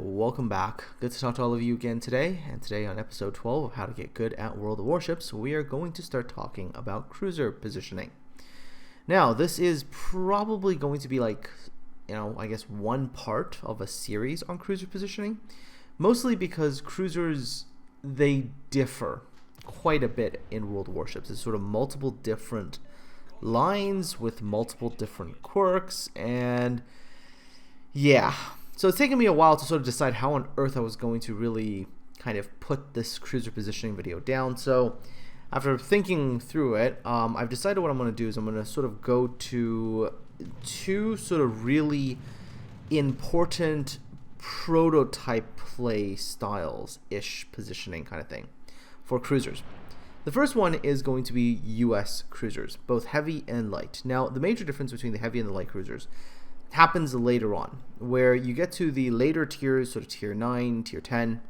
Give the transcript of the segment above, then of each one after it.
welcome back. Good to talk to all of you again today. And today on episode 12 of How to Get Good at World of Warships, we are going to start talking about cruiser positioning. Now, this is probably going to be I guess one part of a series on cruiser positioning, mostly because cruisers, they differ quite a bit in World of Warships. It's sort of multiple different lines with multiple different quirks, and yeah. So it's taken me a while to sort of decide how on earth I was going to really kind of put this cruiser positioning video down. So after thinking through it, I've decided what I'm going to do is I'm going to sort of go to two sort of really important prototype play styles-ish positioning kind of thing for cruisers. The first one is going to be US cruisers, both heavy and light. Now, the major difference between the heavy and the light cruisers happens later on, where you get to the later tiers, sort of tier 9, tier 10.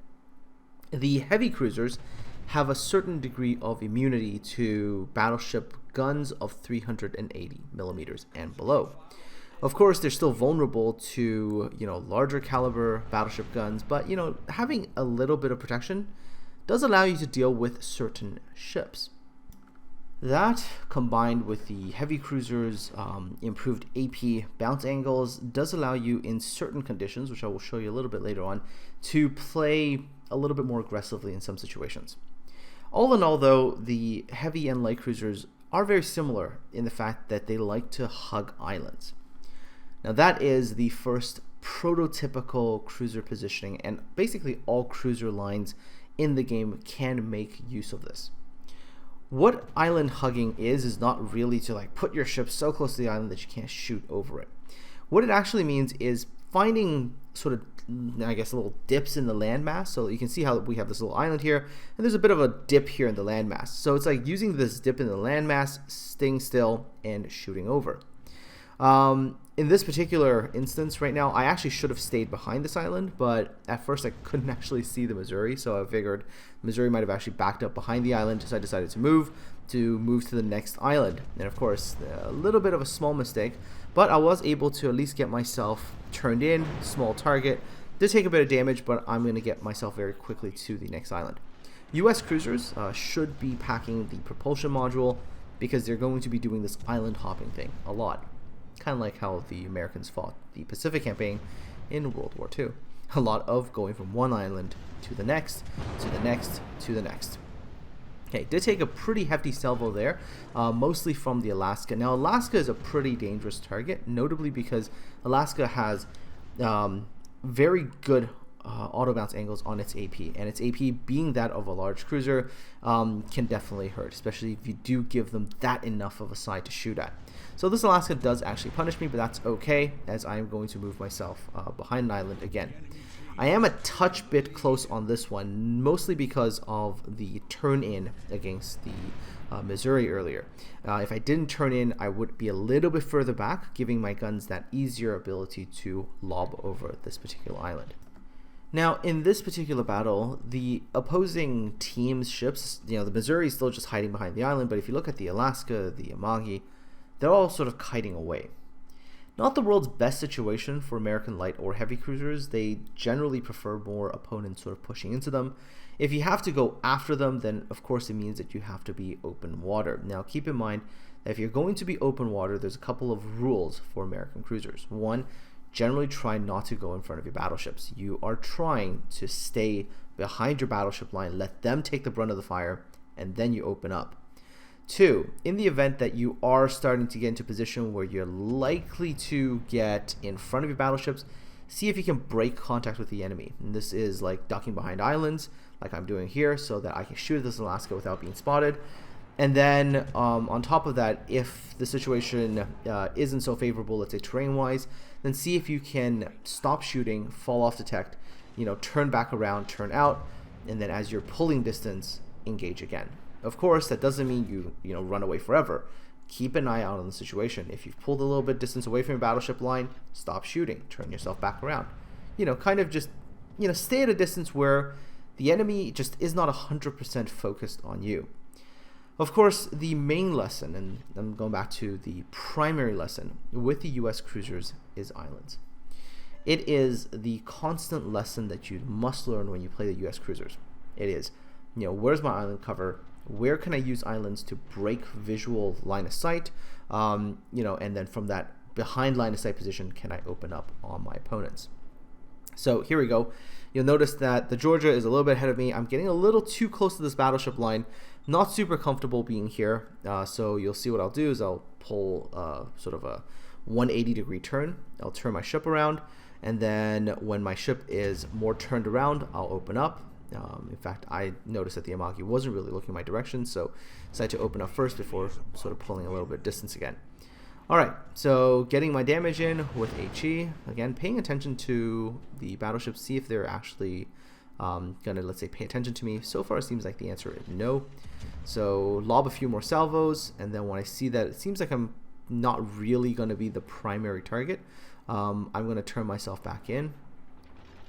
The heavy cruisers have a certain degree of immunity to battleship guns of 380 millimeters and below. Of course, they're still vulnerable to, larger caliber battleship guns, but, having a little bit of protection does allow you to deal with certain ships. That, combined with the heavy cruisers' improved AP bounce angles, does allow you in certain conditions, which I will show you a little bit later on, to play a little bit more aggressively in some situations. All in all, though, the heavy and light cruisers are very similar in the fact that they like to hug islands. Now, that is the first prototypical cruiser positioning, and basically all cruiser lines in the game can make use of this. What island hugging is not really to put your ship so close to the island that you can't shoot over it. What it actually means is finding sort of, little dips in the landmass. So you can see how we have this little island here, and there's a bit of a dip here in the landmass. So it's like using this dip in the landmass, staying still, and shooting over. In this particular instance right now, I actually should have stayed behind this island, but at first I couldn't actually see the Missouri, so I figured Missouri might have actually backed up behind the island, so I decided to move to the next island. And of course, a little bit of a small mistake, but I was able to at least get myself turned in, small target. Did take a bit of damage, but I'm going to get myself very quickly to the next island. US cruisers should be packing the propulsion module because they're going to be doing this island hopping thing a lot. Kind of like how the Americans fought the Pacific campaign in World War II. A lot of going from one island to the next, to the next, to the next. Okay, did take a pretty hefty salvo there, mostly from the Alaska. Now, Alaska is a pretty dangerous target, notably because Alaska has very good auto bounce angles on its AP, and its AP being that of a large cruiser can definitely hurt, especially if you do give them that enough of a side to shoot at. So this Alaska does actually punish me, but that's okay, as I am going to move myself behind an island again. I am a touch bit close on this one, mostly because of the turn in against the Missouri earlier. If I didn't turn in, I would be a little bit further back, giving my guns that easier ability to lob over this particular island. Now, in this particular battle, the opposing team's ships, the Missouri is still just hiding behind the island, but if you look at the Alaska, the Yamagi, they're all sort of kiting away. Not the world's best situation for American light or heavy cruisers. They generally prefer more opponents sort of pushing into them. If you have to go after them, then of course it means that you have to be open water. Now, keep in mind that if you're going to be open water, there's a couple of rules for American cruisers. One, generally try not to go in front of your battleships. You are trying to stay behind your battleship line, let them take the brunt of the fire, and then you open up. Two, in the event that you are starting to get into a position where you're likely to get in front of your battleships, see if you can break contact with the enemy. And this is like ducking behind islands, like I'm doing here, so that I can shoot at this Alaska without being spotted. And then on top of that, if the situation isn't so favorable, let's say terrain-wise, then see if you can stop shooting, fall off detect, turn back around, turn out, and then as you're pulling distance, engage again. Of course, that doesn't mean you run away forever. Keep an eye out on the situation. If you've pulled a little bit distance away from your battleship line, stop shooting, turn yourself back around. Kind of just, stay at a distance where the enemy just is not 100% focused on you. Of course, the main lesson, and I'm going back to the primary lesson with the US cruisers, is islands. It is the constant lesson that you must learn when you play the US cruisers. It is, where's my island cover? Where can I use islands to break visual line of sight? And then from that behind line of sight position, can I open up on my opponents? So here we go. You'll notice that the Georgia is a little bit ahead of me. I'm getting a little too close to this battleship line. Not super comfortable being here. So you'll see what I'll do is I'll pull sort of a 180-degree turn. I'll turn my ship around. And then when my ship is more turned around, I'll open up. In fact, I noticed that the Amagi wasn't really looking my direction, so decided to open up first before sort of pulling a little bit of distance again. Alright, so getting my damage in with HE. Again, paying attention to the battleships, see if they're actually going to, let's say, pay attention to me. So far, it seems like the answer is no. So lob a few more salvos, and then when I see that it seems like I'm not really going to be the primary target, I'm going to turn myself back in.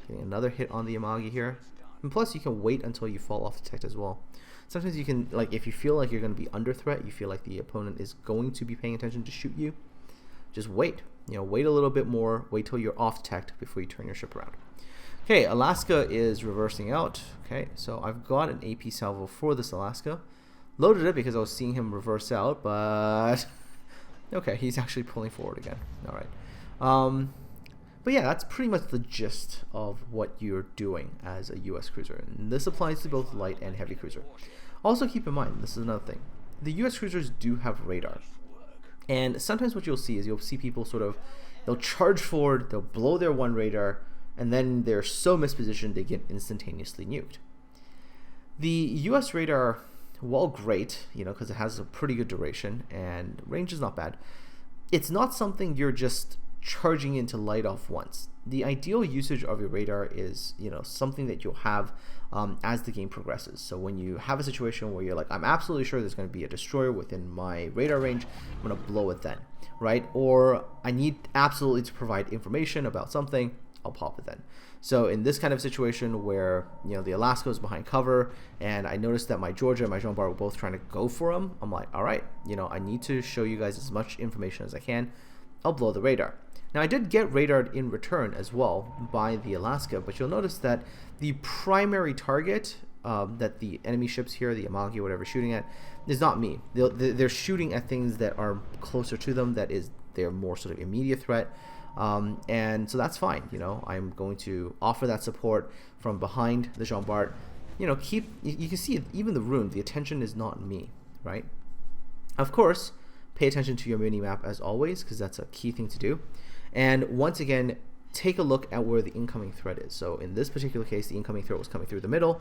Getting another hit on the Amagi here. And plus, you can wait until you fall off the tech as well. Sometimes you can, like, if you feel like you're going to be under threat, you feel like the opponent is going to be paying attention to shoot you, just wait. Wait a little bit more. Wait till you're off tech before you turn your ship around. Okay, Alaska is reversing out. Okay, so I've got an AP salvo for this Alaska. Loaded it because I was seeing him reverse out, but okay, he's actually pulling forward again. All right. But yeah, that's pretty much the gist of what you're doing as a US cruiser. And this applies to both light and heavy cruiser. Also keep in mind, this is another thing. The US cruisers do have radar. And sometimes what you'll see is you'll see people they'll charge forward, they'll blow their one radar, and then they're so mispositioned they get instantaneously nuked. The US radar, while great, because it has a pretty good duration and range is not bad, it's not something you're just charging in to light off once. The ideal usage of your radar is, something that you'll have as the game progresses. So when you have a situation where you're like, I'm absolutely sure there's going to be a destroyer within my radar range, I'm going to blow it then, right? Or I need absolutely to provide information about something, I'll pop it then. So in this kind of situation where, the Alaska is behind cover and I noticed that my Georgia and my Jean Bart were both trying to go for him, I'm like, all right, I need to show you guys as much information as I can. I'll blow the radar. Now, I did get radared in return as well by the Alaska, but you'll notice that the primary target that the enemy ships here, the Amagi, whatever, shooting at, is not me. They're shooting at things that are closer to them, that is their more sort of immediate threat. And so that's fine. I'm going to offer that support from behind the Jean Bart. You can see even the rune, the attention is not me, right? Of course, pay attention to your mini-map as always, because that's a key thing to do. And once again, take a look at where the incoming threat is. So in this particular case, the incoming threat was coming through the middle,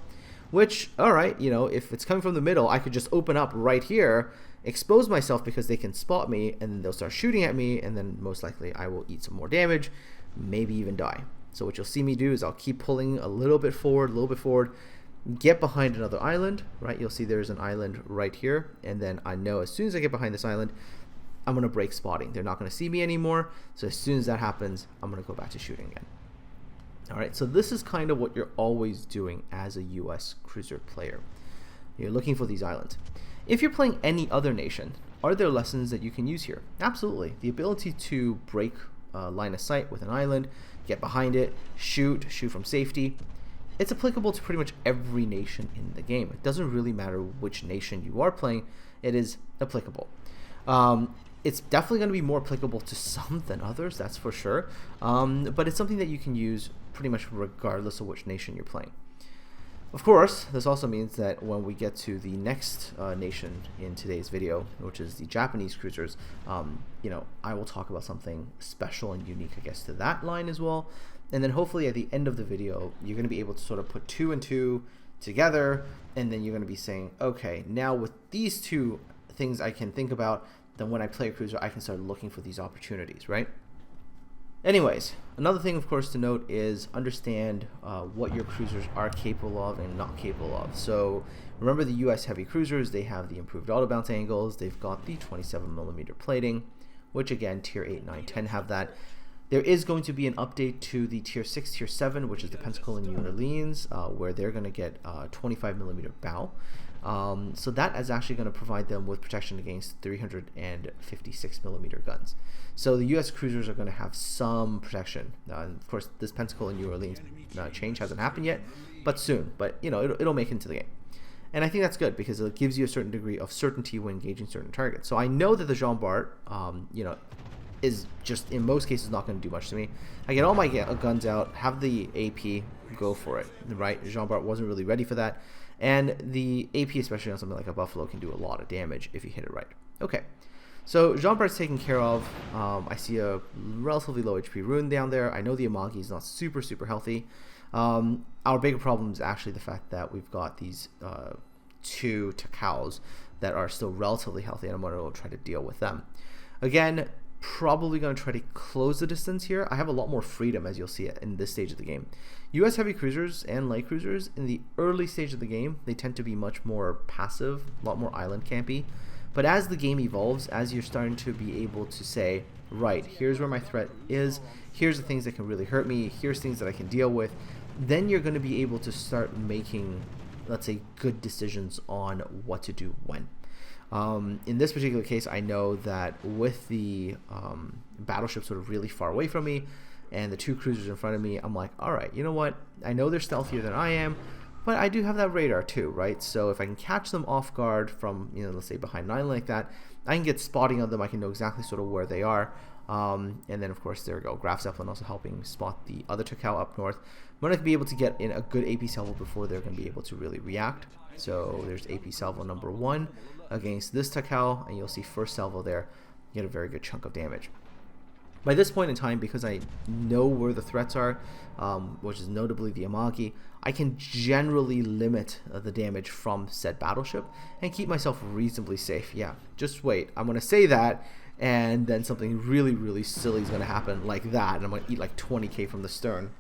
which, all right, if it's coming from the middle, I could just open up right here, expose myself because they can spot me, and then they'll start shooting at me, and then most likely I will eat some more damage, maybe even die. So what you'll see me do is I'll keep pulling a little bit forward, get behind another island, right? You'll see there's an island right here, and then I know as soon as I get behind this island, I'm going to break spotting. They're not going to see me anymore, so as soon as that happens, I'm going to go back to shooting again. Alright, so this is kind of what you're always doing as a US cruiser player. You're looking for these islands. If you're playing any other nation, are there lessons that you can use here? Absolutely. The ability to break line of sight with an island, get behind it, shoot from safety, it's applicable to pretty much every nation in the game. It doesn't really matter which nation you are playing, it is applicable. It's definitely going to be more applicable to some than others, that's for sure, but it's something that you can use pretty much regardless of which nation you're playing. Of course, this also means that when we get to the next nation in today's video, which is the Japanese cruisers, I will talk about something special and unique, I guess, to that line as well. And then hopefully at the end of the video, you're going to be able to sort of put two and two together, and then you're going to be saying, okay, now with these two things I can think about, then when I play a cruiser, I can start looking for these opportunities, right? Anyways, another thing, of course, to note is understand what your cruisers are capable of and not capable of. So remember the US heavy cruisers, they have the improved auto bounce angles, they've got the 27mm plating, which again, tier 8, 9, 10 have that. There is going to be an update to the Tier 6, Tier 7, which is the Pensacola and New Orleans, where they're going to get 25mm bow. So that is actually going to provide them with protection against 356mm guns. So the U.S. cruisers are going to have some protection. And of course, this Pensacola and New Orleans change hasn't happened yet, but soon. But you know, it'll make it into the game. And I think that's good because it gives you a certain degree of certainty when engaging certain targets. So I know that the Jean Bart, you know, is just in most cases not going to do much to me. I get all my guns out, have the AP, go for it, right? Jean Bart wasn't really ready for that. And the AP, especially on something like a Buffalo, can do a lot of damage if you hit it right. Okay, so Jean Bart's taken care of. I see a relatively low HP rune down there. I know the Amagi is not super healthy. Our bigger problem is actually the fact that we've got these 2 Takaos that are still relatively healthy, and I'm going to try to deal with them. Again, probably going to try to close the distance here. I have a lot more freedom, as you'll see it in this stage of the game. US heavy cruisers and light cruisers in the early stage of the game, they tend to be much more passive, a lot more island campy. But as the game evolves, as you're starting to be able to say, right, here's where my threat is, here's the things that can really hurt me, here's things that I can deal with, then you're going to be able to start making, let's say, good decisions on what to do when. In this particular case, I know that with the battleship sort of really far away from me and the 2 cruisers in front of me, I'm like, all right, you know what? I know they're stealthier than I am, but I do have that radar too, right? So if I can catch them off guard from, you know, let's say behind an island like that, I can get spotting on them. I can know exactly sort of where they are. And then, of course, there we go. Graf Zeppelin also helping spot the other Takao up north. I'm going to be able to get in a good AP salvo before they're going to be able to really react. So there's AP salvo number 1 against this Takao, and you'll see first salvo there, get a very good chunk of damage. By this point in time, because I know where the threats are, which is notably the Amagi, I can generally limit the damage from said battleship and keep myself reasonably safe. Yeah, just wait. I'm going to say that, and then something really silly is going to happen like that, and I'm going to eat like 20k from the stern.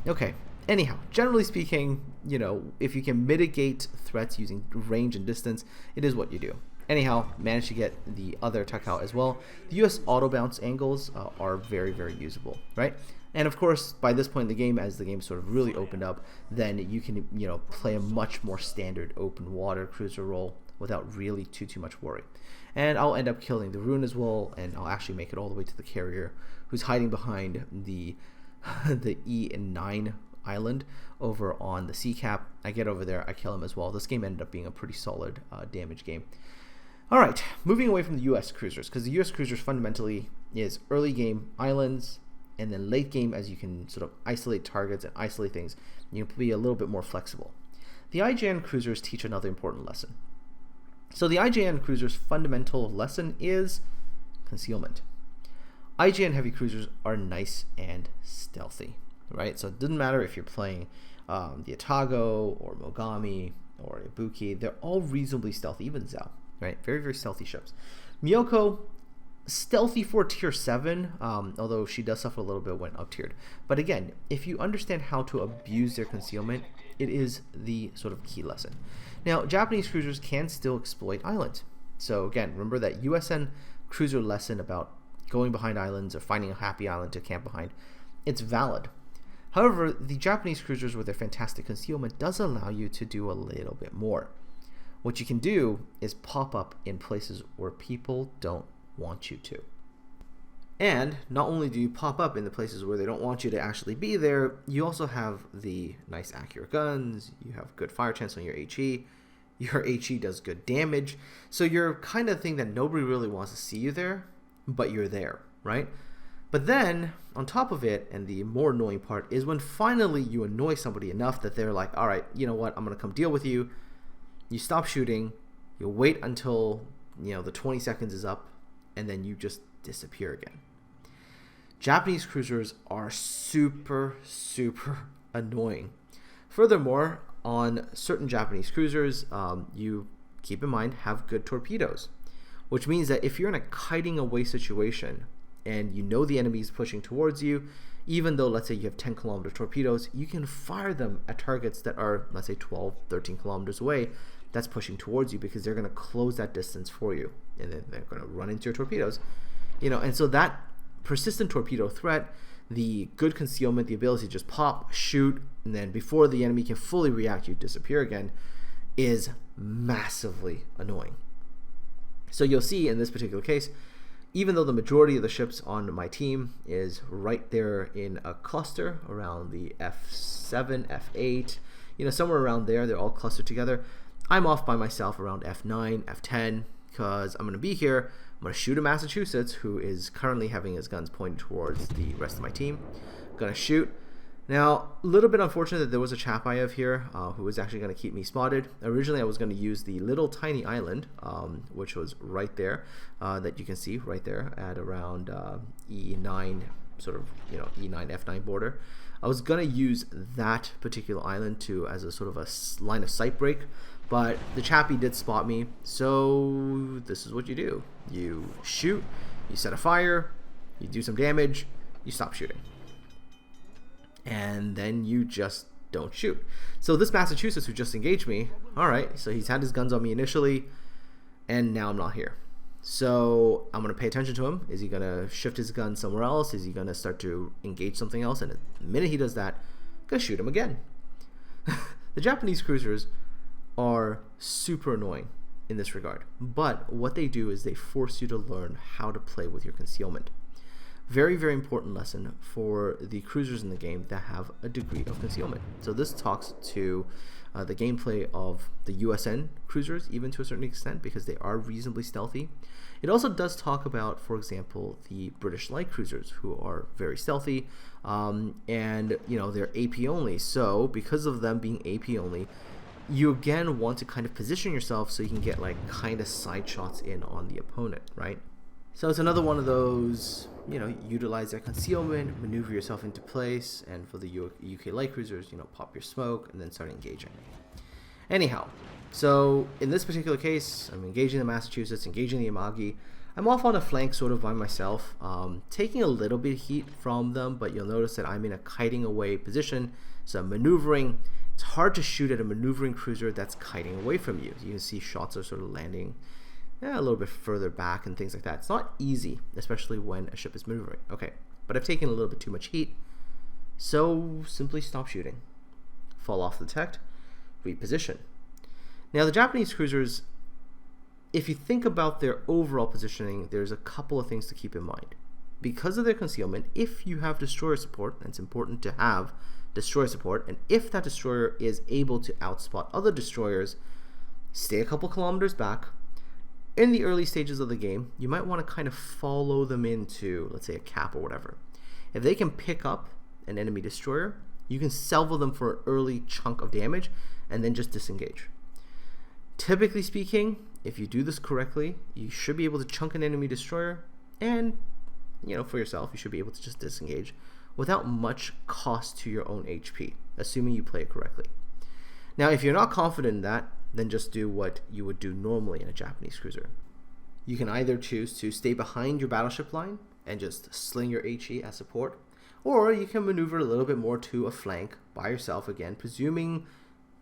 Okay. Anyhow, generally speaking, you know, if you can mitigate threats using range and distance, it is what you do. Anyhow, managed to get the other Takao as well. The US auto bounce angles are very usable, right? And of course, by this point in the game, as the game sort of really opened up, then you can, you know, play a much more standard open water cruiser role without really too much worry. And I'll end up killing the Rune as well, and I'll actually make it all the way to the carrier, who's hiding behind the the E9 island over on the sea cap. I get over there, I kill him as well. This game ended up being a pretty solid damage game. Alright, moving away from the US cruisers, because the US cruisers fundamentally is early game islands, and then late game, as you can sort of isolate targets and isolate things, you can be a little bit more flexible. The IJN cruisers teach another important lesson. So the IJN cruisers' fundamental lesson is concealment. IJN heavy cruisers are nice and stealthy, right? So it doesn't matter if you're playing the Atago or Mogami or Ibuki, they're all reasonably stealthy, even Zao, right? Very stealthy ships. Miyoko, stealthy for tier 7, although she does suffer a little bit when up tiered. But again, if you understand how to abuse their concealment, it is the sort of key lesson. Now, Japanese cruisers can still exploit islands. So again, remember that USN cruiser lesson about going behind islands or finding a happy island to camp behind. It's valid. However, the Japanese cruisers with their fantastic concealment does allow you to do a little bit more. What you can do is pop up in places where people don't want you to. And not only do you pop up in the places where they don't want you to actually be there, you also have the nice accurate guns, you have good fire chance on your HE does good damage, so you're kind of the thing that nobody really wants to see you there, but you're there, right? But then, on top of it, and the more annoying part, is when finally you annoy somebody enough that they're like, alright, you know what, I'm going to come deal with you. You stop shooting, you wait until, you know, the 20 seconds is up, and then you just disappear again. Japanese cruisers are super annoying. Furthermore, on certain Japanese cruisers, you, keep in mind, have good torpedoes, which means that if you're in a kiting away situation and you know the enemy is pushing towards you, even though, let's say, you have 10 kilometer torpedoes, you can fire them at targets that are, let's say, 12, 13 kilometers away that's pushing towards you, because they're going to close that distance for you, and then they're going to run into your torpedoes, you know. And so that persistent torpedo threat, the good concealment, the ability to just pop, shoot, and then before the enemy can fully react, you disappear again, is massively annoying. So you'll see in this particular case, even though the majority of the ships on my team is right there in a cluster around the F7, F8, somewhere around there, they're all clustered together. I'm off by myself around F9, F10, because I'm going to be here. I'm going to shoot a Massachusetts who is currently having his guns pointed towards the rest of my team. I'm going to shoot. Now, a little bit unfortunate that there was a chap I have here who was actually going to keep me spotted. Originally, I was going to use the little tiny island, which was right there, that you can see right there at around E9, sort of, E9, F9 border. I was going to use that particular island as a sort of a line of sight break, but the chappie did spot me, so this is what you do. You shoot, you set a fire, you do some damage, you stop shooting. And then you just don't shoot. So this Massachusetts who just engaged me, alright, so he's had his guns on me initially, and now I'm not here. So I'm going to pay attention to him. Is he going to shift his gun somewhere else? Is he going to start to engage something else? And the minute he does that, I'm going to shoot him again. The Japanese cruisers are super annoying in this regard. But what they do is they force you to learn how to play with your concealment. Very, very important lesson for the cruisers in the game that have a degree of concealment. So this talks to the gameplay of the USN cruisers, even to a certain extent, because they are reasonably stealthy. It also does talk about, for example, the British light cruisers, who are very stealthy, and they're AP only. So because of them being AP only, you again want to kind of position yourself so you can get like kind of side shots in on the opponent, right? So it's another one of those, utilize that concealment, maneuver yourself into place, and for the UK light cruisers, pop your smoke and then start engaging. Anyhow, so in this particular case, I'm engaging the Massachusetts, engaging the Amagi. I'm off on a flank sort of by myself, taking a little bit of heat from them, but you'll notice that I'm in a kiting away position, so I'm maneuvering. It's hard to shoot at a maneuvering cruiser that's kiting away from you. You can see shots are sort of landing a little bit further back and things like that. It's not easy, especially when a ship is maneuvering. Okay, but I've taken a little bit too much heat, so simply stop shooting. Fall off the detect, reposition. Now the Japanese cruisers, if you think about their overall positioning, there's a couple of things to keep in mind. Because of their concealment, if you have destroyer support, and it's important to have destroyer support, and if that destroyer is able to outspot other destroyers, stay a couple kilometers back. In the early stages of the game, you might want to kind of follow them into, let's say, a cap or whatever. If they can pick up an enemy destroyer, you can salvo them for an early chunk of damage and then just disengage. Typically speaking, if you do this correctly, you should be able to chunk an enemy destroyer and, for yourself, you should be able to just disengage without much cost to your own HP, assuming you play it correctly. Now, if you're not confident in that, then just do what you would do normally in a Japanese cruiser. You can either choose to stay behind your battleship line and just sling your HE as support, or you can maneuver a little bit more to a flank by yourself, again, presuming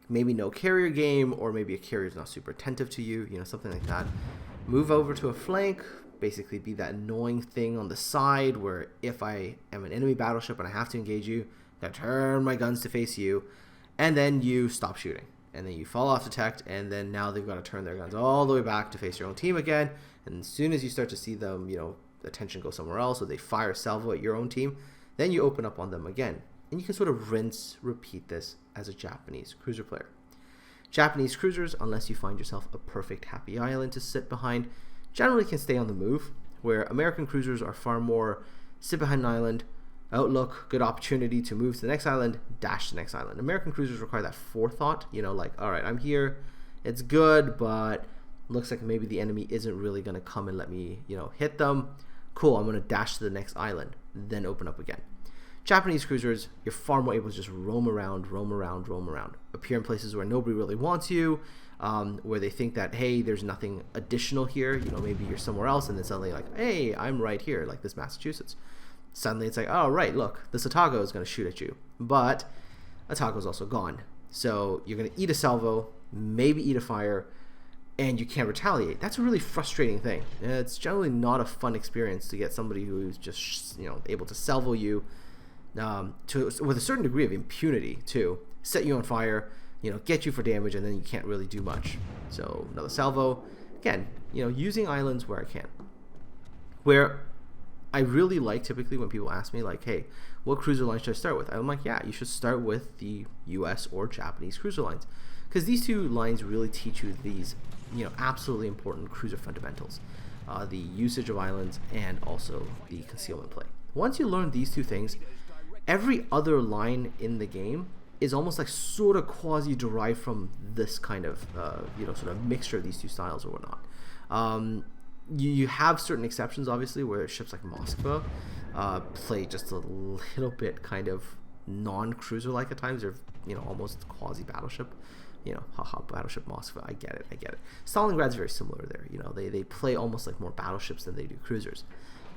maybe no carrier game, or maybe a carrier is not super attentive to you, something like that. Move over to a flank, basically be that annoying thing on the side where if I am an enemy battleship and I have to engage you, I turn my guns to face you, and then you stop shooting. And then you fall off detect, and then now they've got to turn their guns all the way back to face your own team again. And as soon as you start to see them, attention go somewhere else, or they fire salvo at your own team, then you open up on them again. And you can sort of repeat this as a Japanese cruiser player. Japanese cruisers, unless you find yourself a perfect happy island to sit behind, generally can stay on the move, where American cruisers are far more sit behind an island, outlook, good opportunity to move to the next island, dash to the next island. American cruisers require that forethought, all right, I'm here, it's good, but looks like maybe the enemy isn't really going to come and let me, hit them. Cool, I'm going to dash to the next island, then open up again. Japanese cruisers, you're far more able to just roam around, appear in places where nobody really wants you, where they think that, hey, there's nothing additional here, maybe you're somewhere else, and then suddenly like, hey, I'm right here, like this Massachusetts. Suddenly it's like, oh, right, look, this Otago is going to shoot at you. But Otago's also gone. So you're going to eat a salvo, maybe eat a fire, and you can't retaliate. That's a really frustrating thing. It's generally not a fun experience to get somebody who's just able to salvo you with a certain degree of impunity too, set you on fire, get you for damage, and then you can't really do much. So another salvo. Again, using islands where I can. Where I really like typically when people ask me like, hey, what cruiser line should I start with? I'm like, yeah, you should start with the US or Japanese cruiser lines, because these two lines really teach you these absolutely important cruiser fundamentals, the usage of islands and also the concealment play. Once you learn these two things, every other line in the game is almost like sort of quasi derived from this kind of sort of mixture of these two styles or whatnot. You have certain exceptions, obviously, where ships like Moskva play just a little bit kind of non-cruiser like at times. They're almost quasi battleship. Haha, battleship Moskva. I get it. Stalingrad's very similar there. They play almost like more battleships than they do cruisers.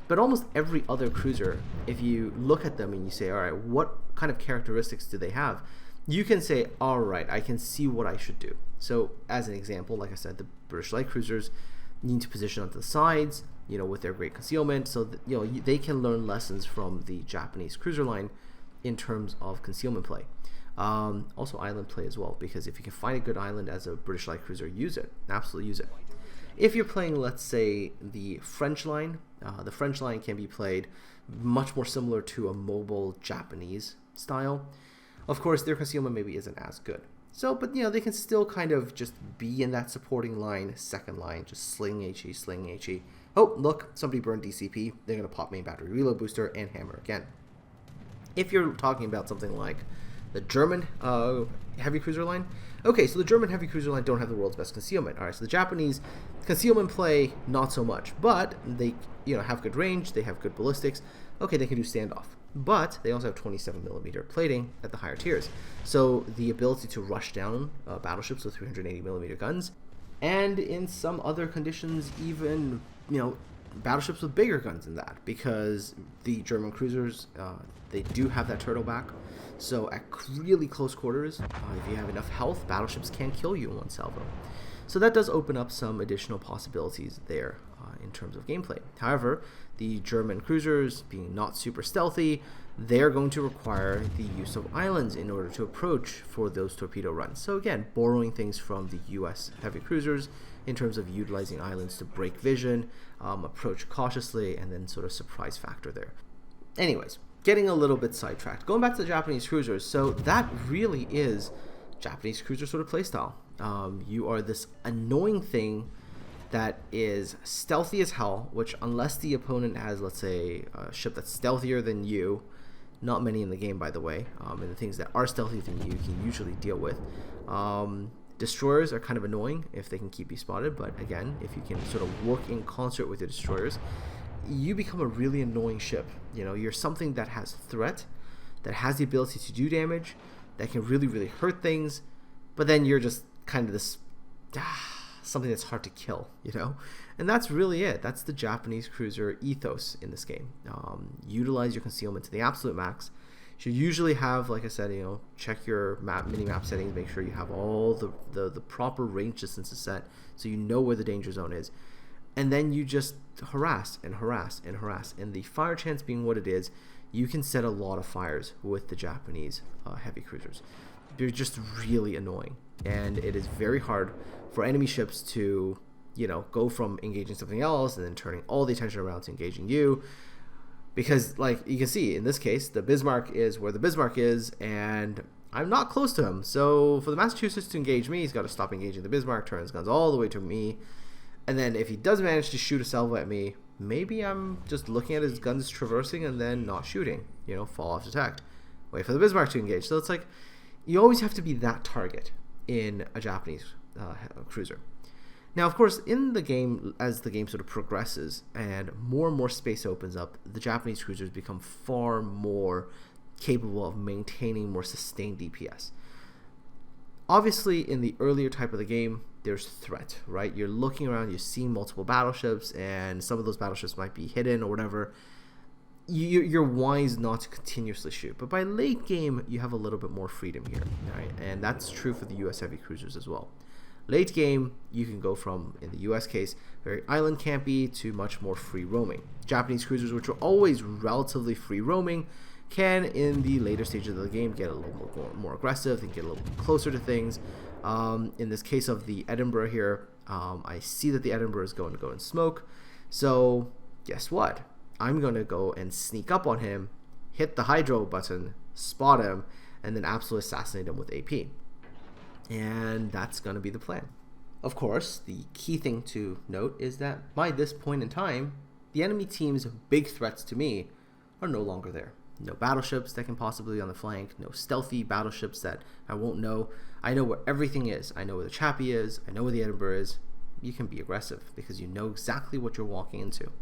But almost every other cruiser, if you look at them and you say, all right, what kind of characteristics do they have? You can say, all right, I can see what I should do. So as an example, like I said, the British light cruisers need to position onto the sides, with their great concealment, so that, they can learn lessons from the Japanese cruiser line in terms of concealment play. Also island play as well, because if you can find a good island as a British light cruiser, use it. Absolutely use it. If you're playing, let's say, the French line can be played much more similar to a mobile Japanese style. Of course, their concealment maybe isn't as good. So, but they can still kind of just be in that supporting line, second line, just sling HE. Oh, look, somebody burned DCP. They're going to pop main battery reload booster and hammer again. If you're talking about something like the German heavy cruiser line, okay, so the German heavy cruiser line don't have the world's best concealment. All right, so the Japanese concealment play, not so much, but they have good range, they have good ballistics. Okay, they can do standoff, but they also have 27mm plating at the higher tiers. So the ability to rush down battleships with 380mm guns, and in some other conditions, even battleships with bigger guns than that, because the German cruisers they do have that turtle back. So at really close quarters, if you have enough health, battleships can kill you in one salvo. So that does open up some additional possibilities there in terms of gameplay. However, the German cruisers, being not super stealthy, they're going to require the use of islands in order to approach for those torpedo runs. So again, borrowing things from the US heavy cruisers in terms of utilizing islands to break vision, approach cautiously, and then sort of surprise factor there. Anyways, getting a little bit sidetracked. Going back to the Japanese cruisers, so that really is Japanese cruiser sort of playstyle. You are this annoying thing that is stealthy as hell, which unless the opponent has, let's say, a ship that's stealthier than you, not many in the game, by the way, and the things that are stealthier than you can usually deal with. Destroyers are kind of annoying if they can keep you spotted, but again, if you can sort of work in concert with your destroyers, you become a really annoying ship. You're something that has threat, that has the ability to do damage, that can really, really hurt things, but then you're just kind of this something that's hard to kill, and that's really it. That's the Japanese cruiser ethos in this game. Utilize your concealment to the absolute max. You should usually have, like I said, check your mini-map settings, make sure you have all the proper range distances set so you know where the danger zone is. And then you just harass and harass and harass. And the fire chance being what it is, you can set a lot of fires with the Japanese heavy cruisers. They're just really annoying. And it is very hard for enemy ships to, go from engaging something else and then turning all the attention around to engaging you. Because, like you can see, in this case, the Bismarck is where the Bismarck is, and I'm not close to him. So for the Massachusetts to engage me, he's got to stop engaging the Bismarck, turn his guns all the way to me. And then if he does manage to shoot a salvo at me, maybe I'm just looking at his guns traversing and then not shooting, fall off detect. Wait for the Bismarck to engage. So it's like, you always have to be that target in a Japanese cruiser. Now, of course, in the game, as the game sort of progresses and more space opens up, the Japanese cruisers become far more capable of maintaining more sustained DPS. Obviously, in the earlier type of the game, there's threat, right? You're looking around, you're seeing multiple battleships, and some of those battleships might be hidden or whatever. You're wise not to continuously shoot. But by late game, you have a little bit more freedom here, right? And that's true for the US heavy cruisers as well. Late game, you can go from, in the US case, very island campy to much more free roaming. Japanese cruisers, which are always relatively free roaming, can, in the later stages of the game, get a little more aggressive. They can get a little closer to things. In this case of the Edinburgh here, I see that the Edinburgh is going to go and smoke. So guess what? I'm going to go and sneak up on him, hit the hydro button, spot him, and then absolutely assassinate him with AP. And that's going to be the plan. Of course, the key thing to note is that by this point in time, the enemy team's big threats to me are no longer there. No battleships that can possibly be on the flank, no stealthy battleships that I won't know. I know where everything is. I know where the Chappie is. I know where the Edinburgh is. You can be aggressive because you know exactly what you're walking into.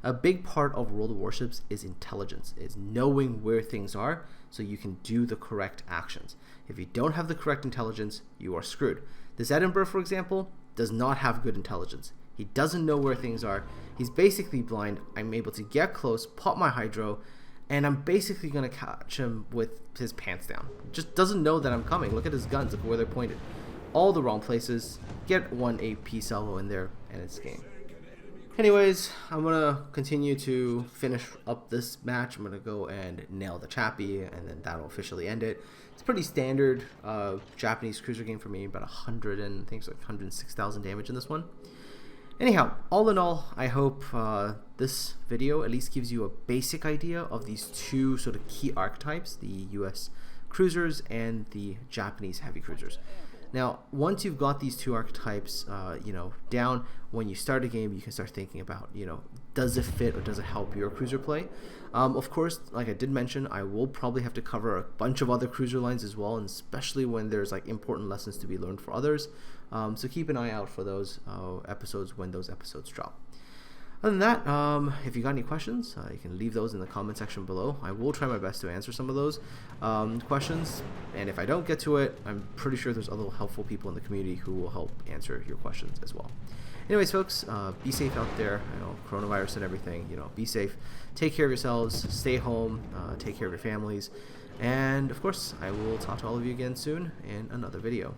A big part of World of Warships is intelligence, is knowing where things are so you can do the correct actions. If you don't have the correct intelligence, you are screwed. This Edinburgh, for example, does not have good intelligence. He doesn't know where things are. He's basically blind. I'm able to get close, pop my hydro, and I'm basically going to catch him with his pants down. Just doesn't know that I'm coming. Look at his guns. Look where they're pointed. All the wrong places. Get one AP salvo in there, and it's game. Anyways, I'm going to continue to finish up this match. I'm going to go and nail the Chappie, and then that'll officially end it. It's pretty standard Japanese cruiser game for me. About 100 and I think it's like 106,000 damage in this one. Anyhow, all in all, I hope this video at least gives you a basic idea of these two sort of key archetypes, the US cruisers and the Japanese heavy cruisers. Now, once you've got these two archetypes, down, when you start a game, you can start thinking about, does it fit or does it help your cruiser play? Of course, like I did mention, I will probably have to cover a bunch of other cruiser lines as well, and especially when there's like important lessons to be learned for others. So keep an eye out for those episodes when those episodes drop. Other than that, if you got any questions, you can leave those in the comment section below. I will try my best to answer some of those questions, and if I don't get to it, I'm pretty sure there's other helpful people in the community who will help answer your questions as well. Anyways, folks, be safe out there. Coronavirus and everything. Be safe. Take care of yourselves. Stay home. Take care of your families. And of course, I will talk to all of you again soon in another video.